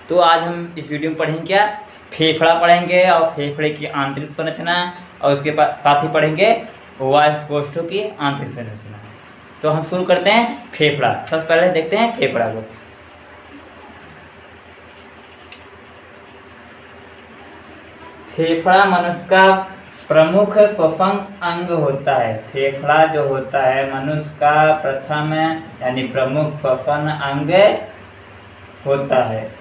तो आज हम इस वीडियो में पढ़ेंगे क्या, फेफड़ा पढ़ेंगे और फेफड़े की आंतरिक संरचना, और उसके साथ ही पढ़ेंगे वायु कोष्ठों की आंतरिक संरचना। तो हम शुरू करते हैं फेफड़ा। सबसे पहले देखते हैं फेफड़ा को। फेफड़ा मनुष्य का प्रमुख श्वसन अंग होता है। फेफड़ा जो होता है मनुष्य का प्रथम यानी प्रमुख श्वसन अंग होता है।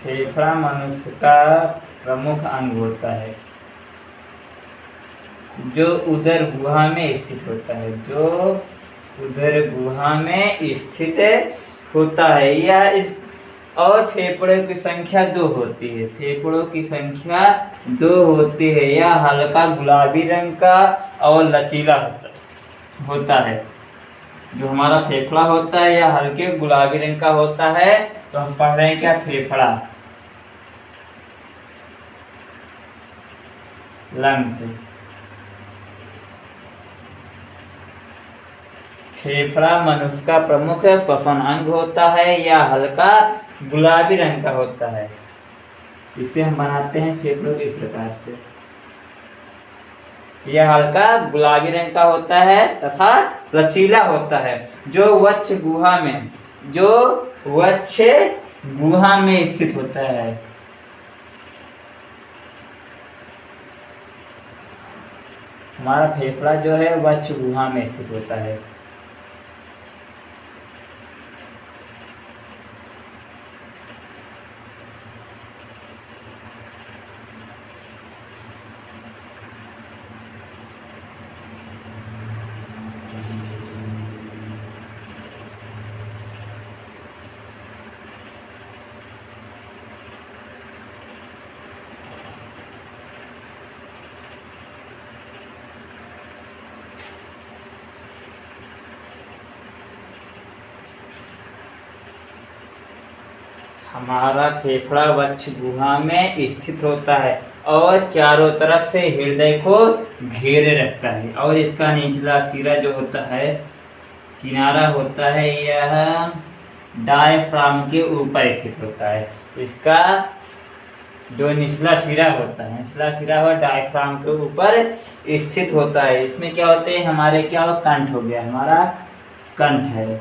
फेफड़ा मनुष्य का प्रमुख अंग होता है जो उदर गुहा में स्थित होता है, जो उदर गुहा में स्थित होता है। और फेफड़ों की संख्या 2 होती है। फेफड़ों की संख्या 2 होती है। यह हल्का गुलाबी रंग का और लचीला होता है। जो हमारा फेफड़ा होता है यह हल्के गुलाबी रंग का होता है। तो हम पढ़ रहे हैं क्या, फेफड़ा लंग्स। फेफड़ा मनुष्य का प्रमुख श्वसन अंग होता है। यह हल्का गुलाबी रंग का होता है। इसे हम बनाते हैं फेफड़ों इस प्रकार से। यह हल्का गुलाबी रंग का होता है तथा लचीला होता है, जो वक्ष गुहा में स्थित होता है। हमारा फेफड़ा जो है वक्ष गुहा में स्थित होता है। हमारा फेफड़ा वक्ष गुहा में स्थित होता है और चारों तरफ से हृदय को घेरे रखता है। और इसका निचला सिरा जो होता है, किनारा होता है, यह डायफ्राम के ऊपर स्थित होता है। इसका जो निचला सिरा होता है, निचला सिरा वह डायफ्राम के ऊपर स्थित होता है। इसमें क्या होते हैं हमारे, क्या कंठ हो गया, हमारा कंठ है,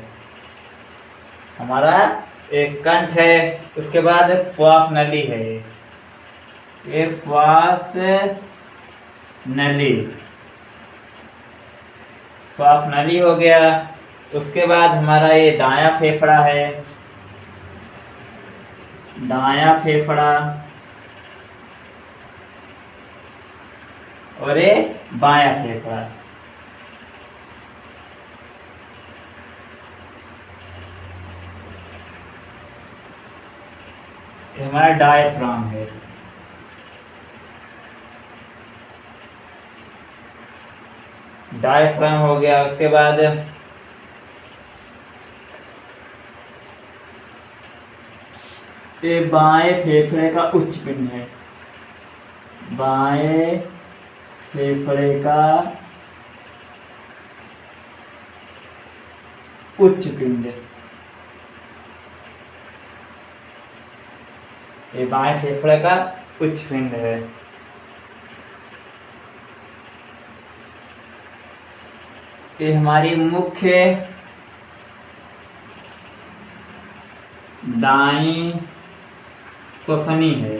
हमारा एक कंठ है। उसके बाद श्वास नली है, ये श्वास नली हो गया। उसके बाद हमारा ये दायां फेफड़ा है, दायां फेफड़ा, और ये बायां फेफड़ा। ये हमारा डायफ्राम है। डायफ्राम हो गया। उसके बाद ये बाएं फेफड़े का उच्च पिंड है, बाएं फेफड़े का उच्च पिंड, ये बाएं फेफड़े का उच्च पिंड है। ये हमारी मुख्य दाईं श्वसनी है।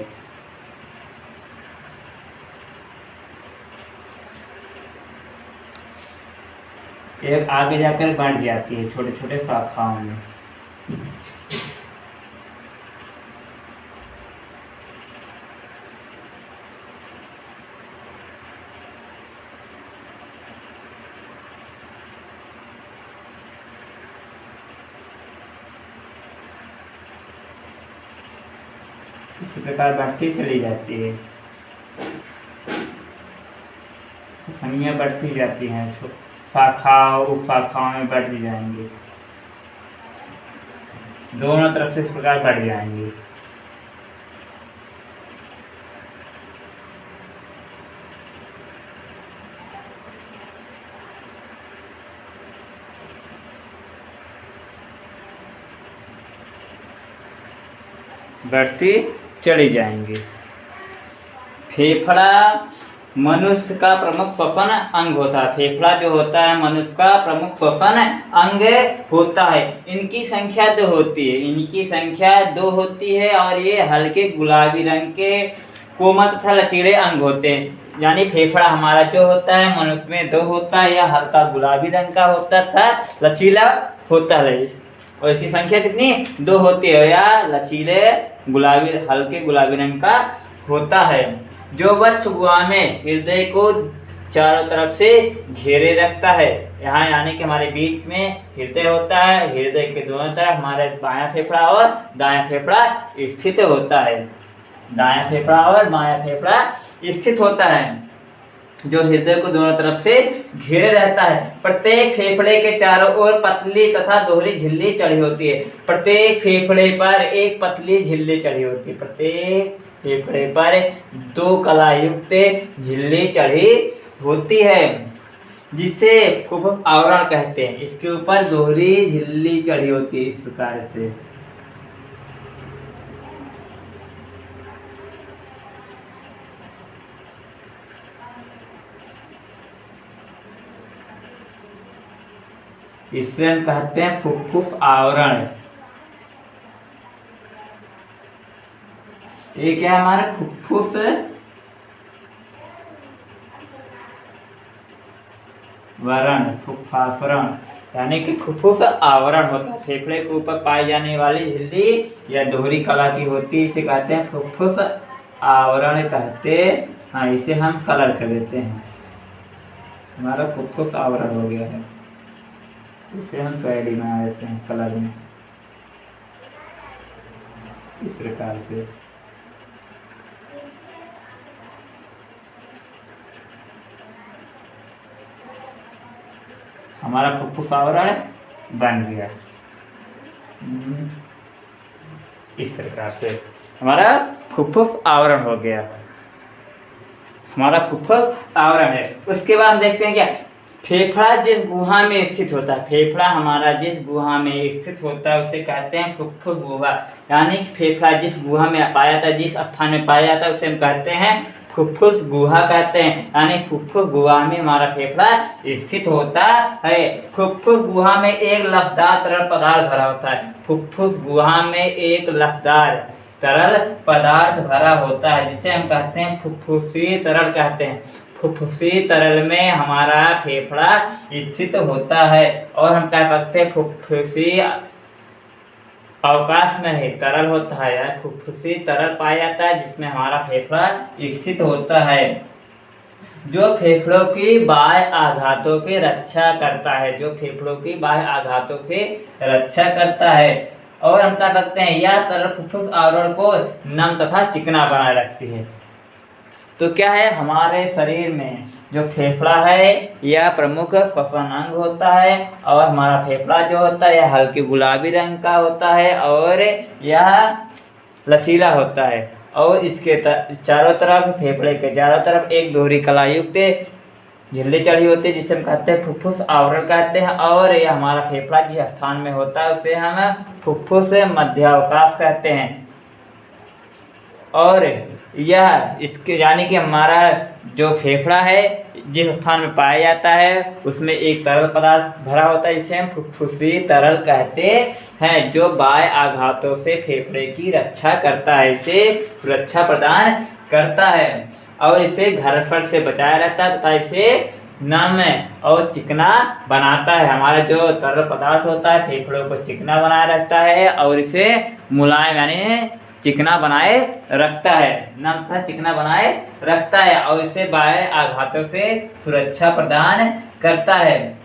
एक आगे जाकर बढ़ जाती है छोटे छोटे शाखाओं में। इसी प्रकार बढ़ती चली जाती है, संख्या बढ़ती जाती हैं, शाखाओं उप शाखाओं में बढ़ती जाएंगी, दोनों तरफ से इस प्रकार बढ़ जाएंगी। बढ़ती चली जाएंगी। फेफड़ा मनुष्य का प्रमुख श्वसन अंग होता है। फेफड़ा जो होता है मनुष्य का प्रमुख श्वसन अंग होता है। इनकी संख्या 2 होती है, इनकी संख्या 2 होती है और ये हल्के गुलाबी रंग के कोमल तथा लचीले अंग होते हैं। यानी फेफड़ा हमारा जो होता है मनुष्य में 2 होता है, या हल्का गुलाबी रंग का होता था, लचीला होता है, और इसकी संख्या कितनी 2 होती है, या लचीले गुलाबी हल्के गुलाबी रंग का होता है। जो वक्ष गुहा में हृदय को चारों तरफ से घेरे रखता है। यहाँ यानी कि हमारे बीच में हृदय होता है, हृदय के दोनों तरफ हमारे बायां फेफड़ा और दायां फेफड़ा स्थित होता है। दायां फेफड़ा और बायां फेफड़ा स्थित होता है, जो हृदय को दोनों तरफ से घेरे रहता है। प्रत्येक फेफड़े के चारों ओर पतली तथा दोहरी झिल्ली चढ़ी होती है। प्रत्येक फेफड़े पर एक पतली झिल्ली चढ़ी होती है। प्रत्येक फेफड़े पर 2 कलायुक्त झिल्ली चढ़ी होती है, जिसे फुफ्फुस आवरण कहते हैं। इसके ऊपर दोहरी झिल्ली चढ़ी होती है इस प्रकार से। इसे हम कहते हैं फुफ्फुस आवरण। ये क्या है हमारा फुफ्फुस वरण, फुफ्फासरण, यानी कि फुफ्फुस आवरण होता है। फेफड़े के ऊपर पाई जाने वाली झिल्ली या दोहरी कला की होती है, इसे कहते हैं फुफ्फुस आवरण कहते हैं। हाँ, इसे हम कलर कर देते हैं, हमारा फुफ्फुस आवरण हो गया है। इसे हम पैडी बना देते हैं कलर में इस प्रकार से। हमारा फुफ्फुस आवरण बन गया इस प्रकार से। हमारा फुफ्फुस आवरण हो गया, हमारा फुफ्फुस आवरण है। उसके बाद हम देखते हैं क्या फेफड़ा जिस गुहा में स्थित होता है। फेफड़ा हमारा जिस गुहा में स्थित होता है उसे कहते हैं फुफ्फुस गुहा। यानी कि फेफड़ा जिस गुहा में पाया जाता है, जिस स्थान में पाया जाता है, उसे हम कहते हैं फुफ्फुस गुहा कहते हैं। यानी फुफ्फुस गुहा में हमारा फेफड़ा स्थित होता है। फुफ्फुस गुहा में एक लफ्ज़दार तरल पदार्थ भरा होता है। फुफ्फुस गुहा में एक लफ्ज़दार तरल पदार्थ भरा होता है, जिसे हम कहते हैं फुफ्फुसी तरल कहते हैं। फुफ्फुसी तरल में हमारा फेफड़ा स्थित होता है, और हम कह सकते हैं फुफ्फुसी अवकाश में है तरल होता है, या फुफ्फुसी तरल पाया जाता है जिसमें हमारा फेफड़ा स्थित होता है, जो फेफड़ों की बाह्य आघातों की रक्षा करता है। जो फेफड़ों की बाह्य आघातों से रक्षा करता है। और हम कह सकते हैं यह तरल फुफ्फुस आवरण को नम तथा चिकना बनाए रखती है। तो क्या है हमारे शरीर में जो फेफड़ा है यह प्रमुख श्वसन अंग होता है, और हमारा फेफड़ा जो होता है यह हल्के गुलाबी रंग का होता है और यह लचीला होता है, और इसके चारों तरफ फेफड़े के चारों तरफ एक दोहरी कलायुक्त झिल्ली चढ़ी होती है, जिसे हम कहते हैं फुफ्फुस आवरण कहते हैं। और यह हमारा फेफड़ा जिस स्थान में होता है उसे हम फुफ्फुस मध्यावकाश कहते हैं। और यह इसके यानी कि हमारा जो फेफड़ा है जिस स्थान में पाया जाता है उसमें एक तरल पदार्थ भरा होता है, जिसे हम फुफ्फुसी तरल कहते हैं, जो बाह्य आघातों से फेफड़े की रक्षा करता है, इसे सुरक्षा प्रदान करता है और इसे घर्षण से बचाया रहता है तथा इसे नम और चिकना बनाता है। हमारा जो तरल पदार्थ होता है फेफड़ों को चिकना बनाए रखता है और इसे मुलायम यानी चिकना बनाए रखता है, नम तथा चिकना बनाए रखता है, और इसे बाह्य आघातों से सुरक्षा प्रदान करता है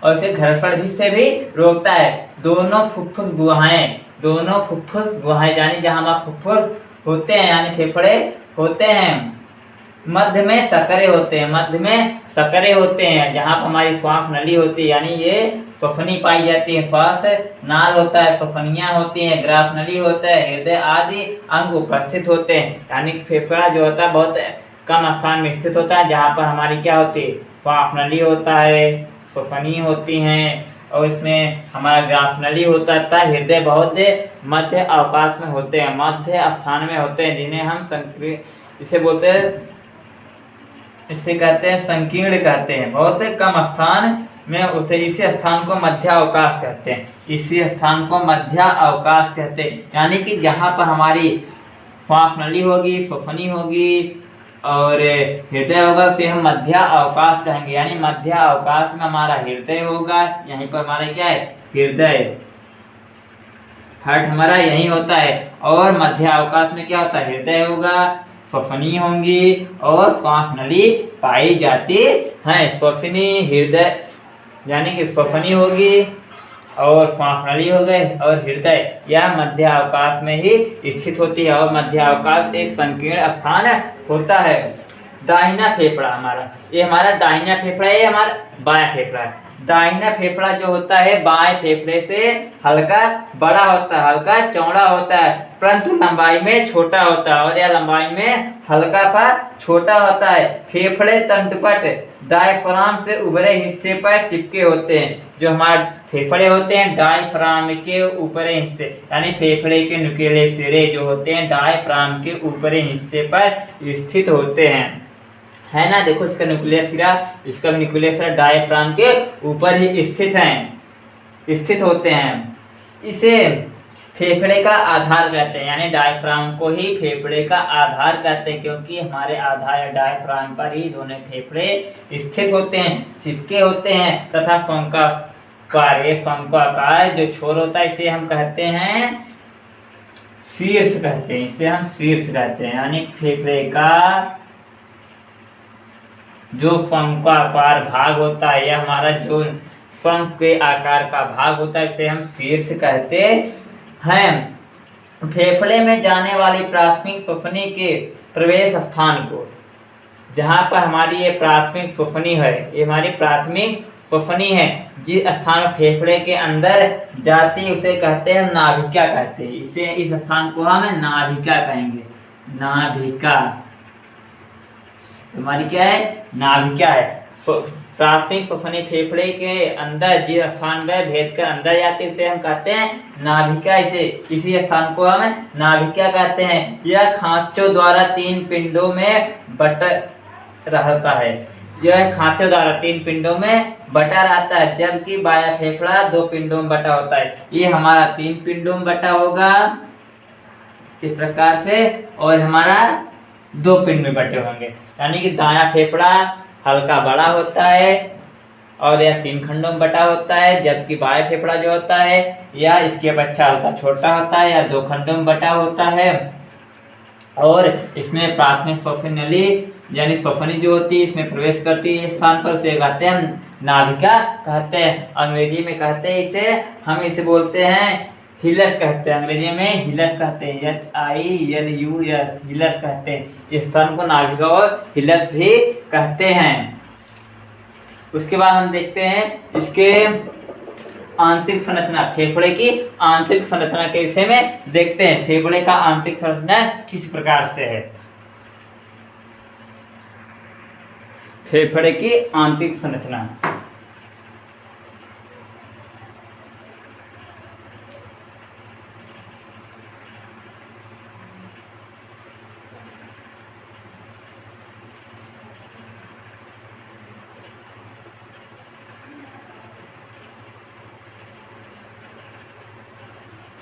और इसे घर्षण से भी रोकता है। दोनों फुफ्फुस गुहाएं यानी जहाँ हमारे फुफ्फुस होते हैं यानी फेफड़े होते हैं, मध्य में सकरे होते हैं, जहाँ पर हमारी श्वास नली होती है, यानी ये श्वसनी पाई जाती है। श्वास नाल होता है, श्वसनियाँ होती हैं, ग्रास नली होता है, हृदय आदि अंग उपस्थित होते हैं। यानी फेफड़ा जो होता है बहुत कम स्थान में स्थित होता है, जहाँ पर हमारी क्या होती है श्वास नली होता है, श्वसनी होती हैं और इसमें हमारा ग्रासनली होता है। हृदय बहुत मध्य अवकाश में होते हैं, मध्य स्थान में होते हैं, जिन्हें हम इसे बोलते हैं, इसे कहते हैं संकीर्ण कहते हैं। बहुत कम स्थान में उसे इसी स्थान को मध्य अवकाश कहते हैं। इसी स्थान को मध्य अवकाश कहते हैं, यानी कि जहाँ पर हमारी श्वास नली होगी, श्वसनी होगी और हृदय होगा, उसे हम मध्य अवकाश कहेंगे। यानी मध्य अवकाश में हमारा हृदय होगा, यहीं पर हमारा क्या है, हृदय, हार्ट हमारा यही होता है। और मध्य अवकाश में क्या होता है, हृदय होगा, श्वसनी होंगी और श्वास नली पाई जाती है। श्वसनी हृदय यानी कि श्वसनी होगी और श्वास नली हो गए और हृदय, यह मध्य अवकाश में ही स्थित होती है। और मध्य अवकाश एक संकीर्ण स्थान होता है। दाहिना फेफड़ा हमारा, ये हमारा दाहिना फेफड़ा है, ये हमारा बायां फेफड़ा है। दाहिना फेफड़ा जो होता है बाएं फेफड़े से हल्का बड़ा होता है, हल्का चौड़ा होता है, परंतु लंबाई में छोटा होता है। और यह लंबाई में हल्का सा छोटा होता है। फेफड़े तंतुपट डायफ्राम से उभरे हिस्से पर चिपके होते हैं। जो हमारे फेफड़े होते हैं डायफ्राम के ऊपरी हिस्से, यानी फेफड़े के नुकीले सिरे जो होते हैं डायफ्राम के ऊपरी हिस्से पर स्थित होते हैं, है ना। देखो इसका न्यूक्लियस सिरा, इसका न्यूक्लियस सिरा डायफ्राम के ऊपर ही स्थित होते हैं। इसे फेफड़े का आधार कहते हैं, यानी डायफ्राम को ही फेफड़े का आधार कहते हैं, क्योंकि हमारे आधार डायफ्राम पर ही दोनों फेफड़े स्थित होते हैं, चिपके होते हैं। तथा शंक्वाकार जो छोर होता है इसे हम कहते हैं शीर्ष कहते हैं, इसे हम शीर्ष कहते हैं। यानी फेफड़े का जो शंक्वाकार भाग होता है, यह हमारा जो शंख के आकार का भाग होता है, इसे हम शीर्ष कहते हैं। फेफड़े में जाने वाली प्राथमिक श्वसनी के प्रवेश स्थान को, जहाँ पर हमारी ये प्राथमिक श्वसनी है, ये हमारी प्राथमिक श्वसनी है, जिस स्थान फेफड़े के अंदर जाती है उसे कहते हैं नाभिका कहते हैं। इसे इस स्थान को हम नाभिका कहेंगे। नाभिका हमारी क्या है, नाभिका है। प्राथमिक श्वसनी फेफड़े के अंदर जिस स्थान में भेद कर अंदर जाती है उसे हम कहते हैं नाभिका। इसी स्थान को हम नाभिका कहते हैं। यह खांचों द्वारा 3 पिंडों में बटा रहता है। यह खांचों द्वारा 3 पिंडों में बटा रहता है, जबकि बायां फेफड़ा 2 पिंडों में बटा होता है। ये हमारा 3 पिंडों में बटा होगा इस प्रकार से, और हमारा 2 पिंड में बटे होंगे। यानी कि दायां फेफड़ा हल्का बड़ा होता है और यह 3 खंडों में बटा होता है, जबकि बायां फेफड़ा जो होता है यह इसके अपेक्षा हल्का छोटा होता है या 2 खंडों में बटा होता है। और इसमें प्राथमिक श्वसन नली यानी श्वसनी जो होती है इसमें प्रवेश करती है, इस स्थान पर उसे कहते हैं नाभिका कहते हैं। अंग्रेजी में कहते हैं इसे, हम इसे बोलते हैं हिलस कहते हैं। अंग्रेजी में हिलस कहते हैं, HILUS, हिलस कहते हैं। इस स्थान को नाभिका और हिलस भी कहते हैं। उसके बाद हम देखते हैं इसके आंतरिक संरचना, फेफड़े की आंतरिक संरचना के विषय में देखते हैं। फेफड़े का आंतरिक संरचना किस प्रकार से है। फेफड़े की आंतरिक संरचना,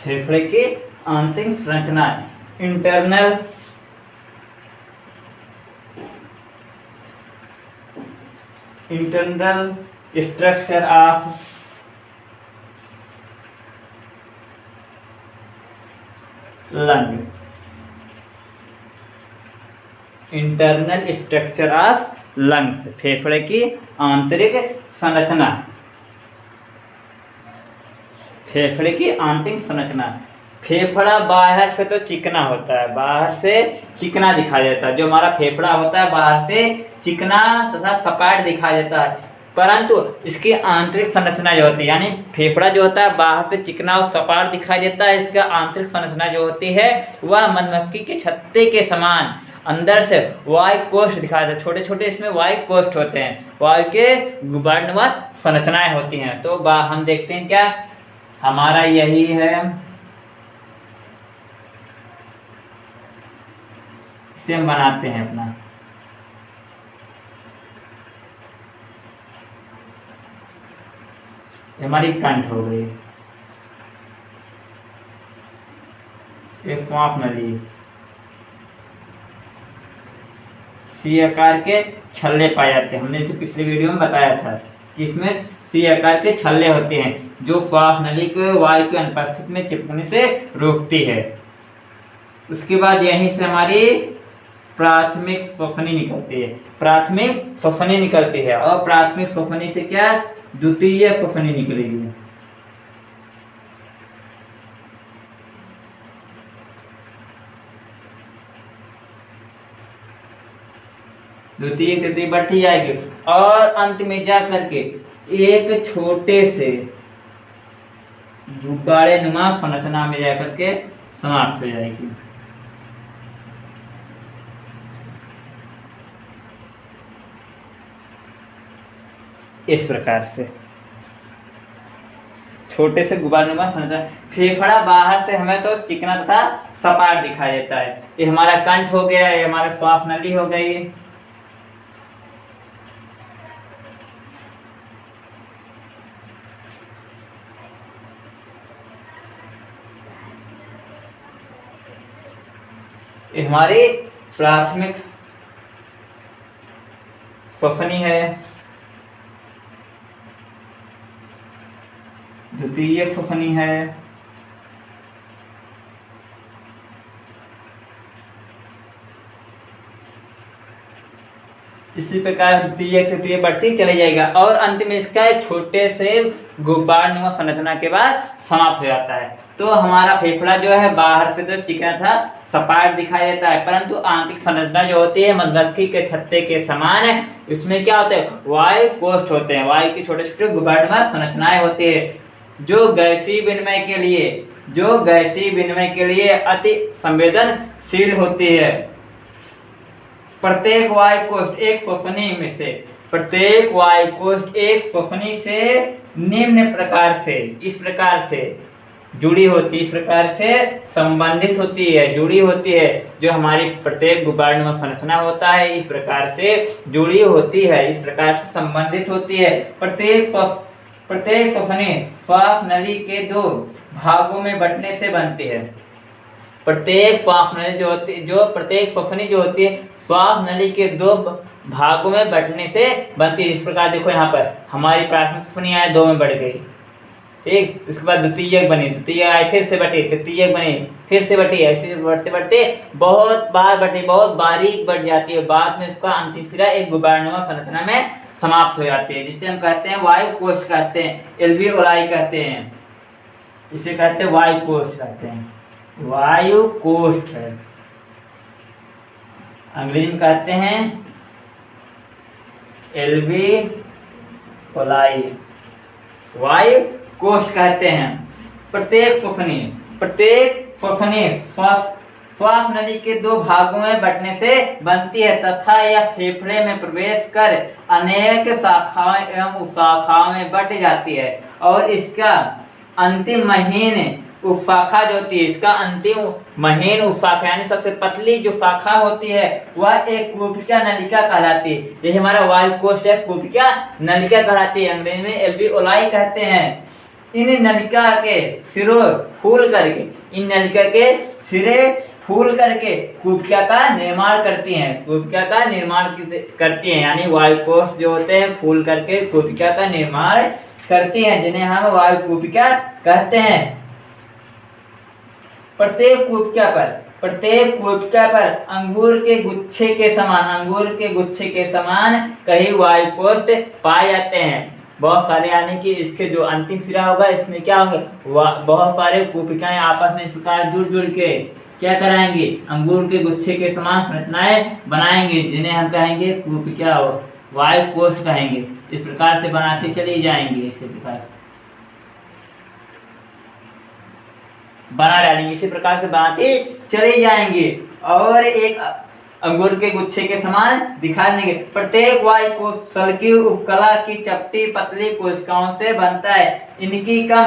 फेफड़े की आंतरिक संरचना, internal structure of lung, internal structure of lungs, फेफड़े की आंतरिक संरचना। फेफड़े की आंतरिक संरचना, फेफड़ा बाहर से तो चिकना होता है, बाहर से चिकना दिखाई देता है। जो हमारा फेफड़ा होता है बाहर से चिकना तथा सपाट दिखाई देता है, परंतु इसकी आंतरिक संरचना जो होती है, यानी फेफड़ा जो होता है बाहर से चिकना और सपाट दिखाई देता है, इसका आंतरिक संरचना जो होती है वह मधुमक्खी के छत्ते के समान अंदर से वायु कोष्ठ दिखाया था, छोटे छोटे इसमें वायु कोष्ठ होते हैं, वायु के गुबारनुमा संरचनाएं होती हैं। तो हम देखते हैं क्या हमारा यही है, इसे हम बनाते हैं अपना। हमारी कंठ हो गई, एक श्वास नली, सी आकार के छल्ले पाए जाते हैं। हमने इसे पिछले वीडियो में बताया था कि इसमें सी आकार के छल्ले होते हैं जो श्वास नली को वायु की अनुपस्थिति में चिपकने से रोकती है। उसके बाद यहीं से हमारी प्राथमिक श्वसनी निकलती है, प्राथमिक श्वसनी निकलती है, और प्राथमिक श्वसनी से क्या द्वितीय श्वसनी निकलेगी। द्वितीय तृतीय बढ़ती जाएगी और अंत में जा करके एक छोटे से गुब्बारे नुमा संरचना में जा करके समाप्त हो जाएगी। इस प्रकार से छोटे से गुब्बारेनुमा संरचना। फेफड़ा बाहर से हमें तो चिकना तथा सपाट दिखाई देता है। ये हमारा कंठ हो गया, ये हमारा श्वास नली हो गई। ये हमारी प्राथमिक श्वसनी है, द्वितीय श्वसनी है, इसी प्रकार द्वितीय तृतीय बढ़ती चली जाएगा और अंत में इसका एक छोटे से गुब्बारनुमा संरचना के बाद समाप्त हो जाता है। तो हमारा फेफड़ा जो है बाहर से तो चिकना था सपाट दिखाई देता है, परंतु आंतरिक संरचना जो होती है मधुमक्खी के छत्ते के समान है। इसमें क्या होता है, वायु कोष्ठ होते हैं, वायु की छोटे छोटे गुब्बारनुमा संरचनाएं होती है जो गैसीय विनिमय के लिए अति संवेदनशील होती है। प्रत्येक वायु कोष्ठ एक श्वसनी में से, प्रत्येक वायु कोष्ठ एक श्वसनी से निम्न प्रकार से, इस प्रकार से जुड़ी होती है, इस प्रकार से संबंधित होती है, जुड़ी होती है। जो हमारी प्रत्येक गुब्बारनुमा संरचना होता है इस प्रकार से जुड़ी होती है, इस प्रकार से संबंधित होती है। प्रत्येक श्वसनी श्वास नली के दो भागों में बंटने से बनती है। प्रत्येक श्वास नली प्रत्येक श्वसनी जो होती है श्वास नली के दो भागों में बंटने से बनती है। इस प्रकार देखो यहाँ पर हमारी प्राथमिक श्वसनी आए, दो में बढ़ गई, ठीक। उसके बाद द्वितीयक बनी, द्वितीय आए फिर से बटी, तृतीयक बनी फिर से बटी, ऐसे बढ़ते बढ़ते बहुत बार बढ़ती, बहुत बारीक बढ़ जाती है। बाद में उसका अंतिम सिरा एक गुब्बारनुमा संरचना में समाप्त हो जाती है, जिसे हम कहते हैं वायु कोष्ठ कहते हैं, एल्वियोलाई कहते हैं, इसे कहते हैं वायु कोष्ठ कहते हैं, वायु कोष्ठ है, अंग्रेजी में कहते हैं एल्वियोलाई, वायु कोष्ठ कहते हैं। प्रत्येक श्वसनी श्वास नली के दो भागों में बंटने से बनती है तथा यह फेफड़े में प्रवेश कर अनेक शाखाएं एवं उपशाखाओं में बट जाती है और इसका अंतिम महीन उपशाखा जो होती है, इसका अंतिम महीन उपशाखा यानी सबसे पतली जो शाखा होती है वह एक कूपिका नलिका कहलाती है। ये हमारा वायु कोष्ठ है, कूपिका नलिका कहलाती है, अंग्रेजी में एल्वियोलाई कहते हैं। इन नलिका के सिरों फूल करके, इन नलिका के सिरे फूल करके कूपिका का निर्माण करती हैं, कूपिका का निर्माण करती हैं, यानी वायु कोष्ठ जो होते हैं फूल करके कूपिका का निर्माण करती हैं, जिन्हें हम वायु कूपिका कहते हैं। प्रत्येक कूपिका पर अंगूर के गुच्छे के समान कई वायु कोष्ठ पाए जाते हैं। बहुत सारे, यानी कि इसके जो अंतिम सिरा होगा इसमें क्या होंगे, बहुत सारे कूपिकाएं आपस में इस प्रकार जुड़ के क्या कराएंगे, अंगूर के गुच्छे के समान संरचनाएं बनाएंगे, जिन्हें हम कहेंगे कूपिका वायु कोष्ठ कहेंगे। इस प्रकार से बनाते चली जाएंगे, इसी प्रकार बना डालेंगे, इसी प्रकार से बनाते चले जाएंगे। और एक अंगूर के गुच्छे के समान दिखाई देंगे। प्रत्येक वायु कोश सल्की उपकला की चपटी पतली कोशिकाओं से बनता है। इनकी कम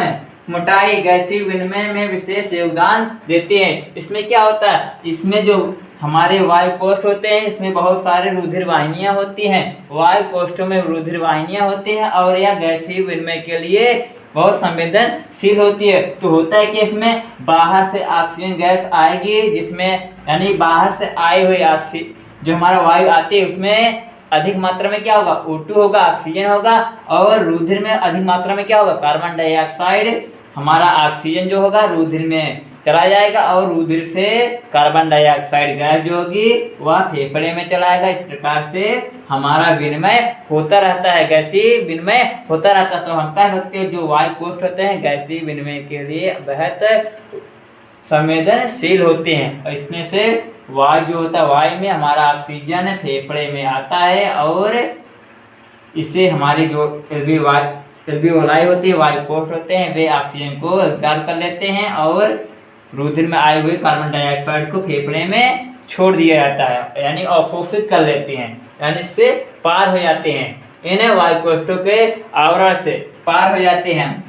मोटाई गैसीय विनिमय में विशेष योगदान देती है। इसमें क्या होता है, इसमें जो हमारे वायु कोष्ठ होते हैं इसमें बहुत सारे रुधिर वाहिनियां होती हैं। वायु कोष्ठों में रुधिर वाहिनियां होती हैं और यह गैसीय विनिमय के लिए बहुत संवेदनशील होती है। तो होता है कि इसमें बाहर से ऑक्सीजन गैस आएगी, जिसमें यानी बाहर से आए हुए ऑक्सीजन जो हमारा वायु आती है उसमें अधिक मात्रा में क्या होगा, O2 होगा, ऑक्सीजन होगा, और रुधिर में अधिक मात्रा में क्या होगा, कार्बन डाइऑक्साइड। हमारा ऑक्सीजन जो होगा रुधिर में चला जाएगा और रुधिर से कार्बन डाइऑक्साइड गैस जो होगी वह फेफड़े में चलाएगा। इस प्रकार से हमारा विनिमय होता रहता है, गैसीय विनिमय होता रहता है। तो हम कह सकते हैं जो वायु कोष्ठ होते हैं गैसीय विनिमय के लिए बहुत संवेदनशील होते हैं। और इसमें से वायु जो होता है, वायु में हमारा ऑक्सीजन फेफड़े में आता है और इससे हमारी जो एल्वियोलाई होती है, वायु कोष्ठ होते हैं, वे ऑक्सीजन को एब्जॉर्ब कर लेते हैं और रुधिर में आए हुए कार्बन डाइऑक्साइड को फेफड़े में छोड़ दिया जाता है, यानी अवशोषित कर लेते हैं, यानी इससे पार हो जाते हैं। इन्हें वायु कोष्ठों के आवरण से पार हो जाते हैं,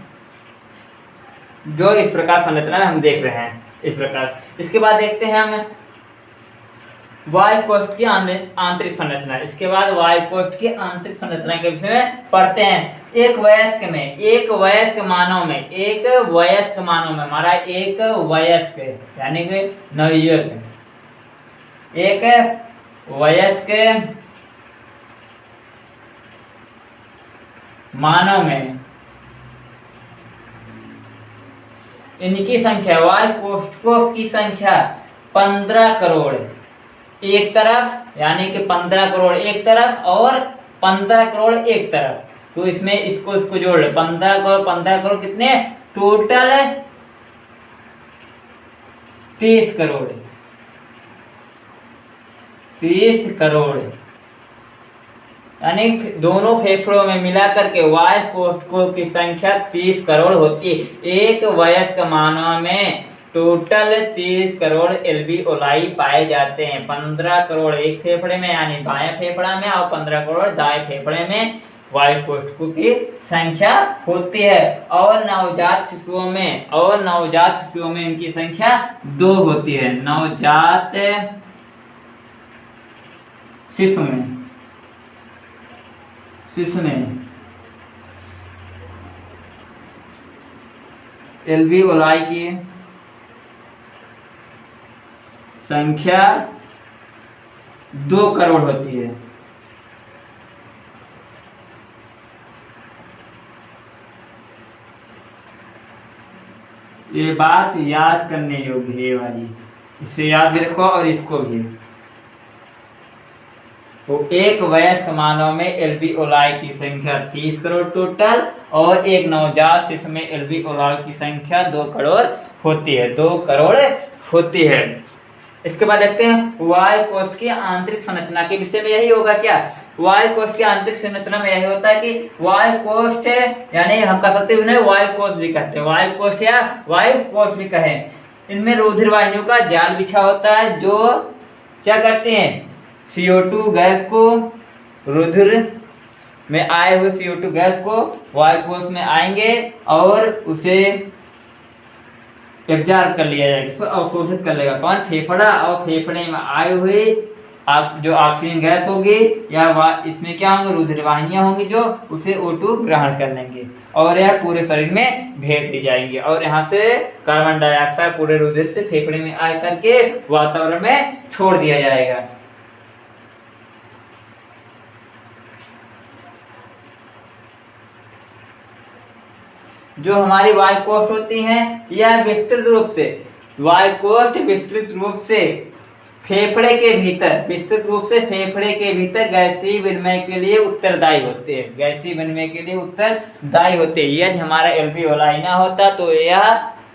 जो इस प्रकार संरचना में हम देख रहे हैं। इस प्रकार इसके बाद देखते हैं हम वायु कोष्ठ की आंतरिक संरचना। इसके बाद वायु कोष्ठ की आंतरिक संरचना के विषय में पढ़ते हैं। एक वयस्क मानव में हमारा एक वयस्क यानी कि नवयुवक, एक वयस्क मानव में इनकी संख्या, वायु कोष्ठकों की संख्या 15 करोड़ एक तरफ, यानी कि 15 करोड़ एक तरफ और 15 करोड़ एक तरफ। तो इसमें इसको जोड़ ले, 15 करोड़ कितने, टोटल 30 करोड़ 30 करोड़, यानी दोनों फेफड़ों में मिलाकर के वायु कोष्ठकों की संख्या 30 करोड़ होती है। एक वयस्क मानव में टोटल 30 करोड़ एल्वियोलाई पाए जाते हैं। 15 करोड़ एक फेफड़े में यानी बाएं फेफड़ा में और 15 करोड़ दाएं फेफड़े में वायु कोष्ठकों की संख्या होती है। और नवजात शिशुओं में इनकी संख्या 2 होती है। नवजात शिशु में एल्वियोलाई की संख्या 2 करोड़ होती है। ये बात याद करने योग्य है वाली, इसे याद भी रखो और इसको भी। तो एक वयस्क मानव में एल्वियोलाई की संख्या 30 करोड़ टोटल और एक नवजात शिशु में एल्वियोलाई की संख्या 2 करोड़ होती है। 2 करोड़ होती है। इसके बाद देखते हैं वायु कोष्ठ की आंतरिक संरचना के विषय में यही होगा क्या, वायु कोष्ठ की आंतरिक संरचना में यही होता है कि वायु कोष्ठ यानी हम कह सकते हैं उन्हें वायु कोष भी कहते हैं, वायु कोष्ठ या वायु कोष भी कहें। इनमें रुधिर वाहिनियों का जाल बिछा होता है जो क्या करते हैं, CO2 गैस को, रुधिर में आए हुए CO2 गैस को वायु कोष में आएंगे और उसे एब्जॉर्ब कर लिया जाएगा, इसको अवशोषित कर लेगा कौन, फेफड़ा। और फेफड़े में आए हुए जो ऑक्सीजन गैस होगी या इसमें क्या होंगे, रुधिर वाहिनियां होंगी जो उसे O2 ग्रहण कर लेंगे और यह पूरे शरीर में भेज दी जाएंगी और यहाँ से कार्बन डाइऑक्साइड पूरे रुधिर से फेफड़े में आ करके वातावरण में छोड़ दिया जाएगा। जो हमारी वायु कोष्ठ होती हैं यह विस्तृत रूप से, वायु कोष्ठ विस्तृत रूप से फेफड़े के भीतर गैसीय विनिमय के लिए उत्तरदायी होते हैं, गैसीय विनिमय के लिए उत्तरदायी होते हैं। यदि हमारा एल्वियोलाई ना होता तो यह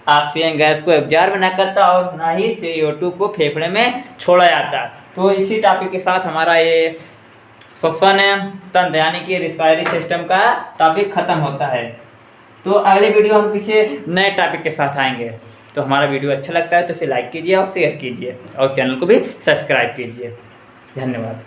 ऑक्सीजन गैस को एब्जॉर्ब न करता और ना ही CO2 को फेफड़े में छोड़ा जाता। तो इसी टॉपिक के साथ हमारा ये श्वसन तंत्र यानी कि रिस्पायरी सिस्टम का टॉपिक खत्म होता है। तो अगले वीडियो हम किसी नए टॉपिक के साथ आएंगे। तो हमारा वीडियो अच्छा लगता है तो इसे लाइक कीजिए और शेयर कीजिए और चैनल को भी सब्सक्राइब कीजिए। धन्यवाद।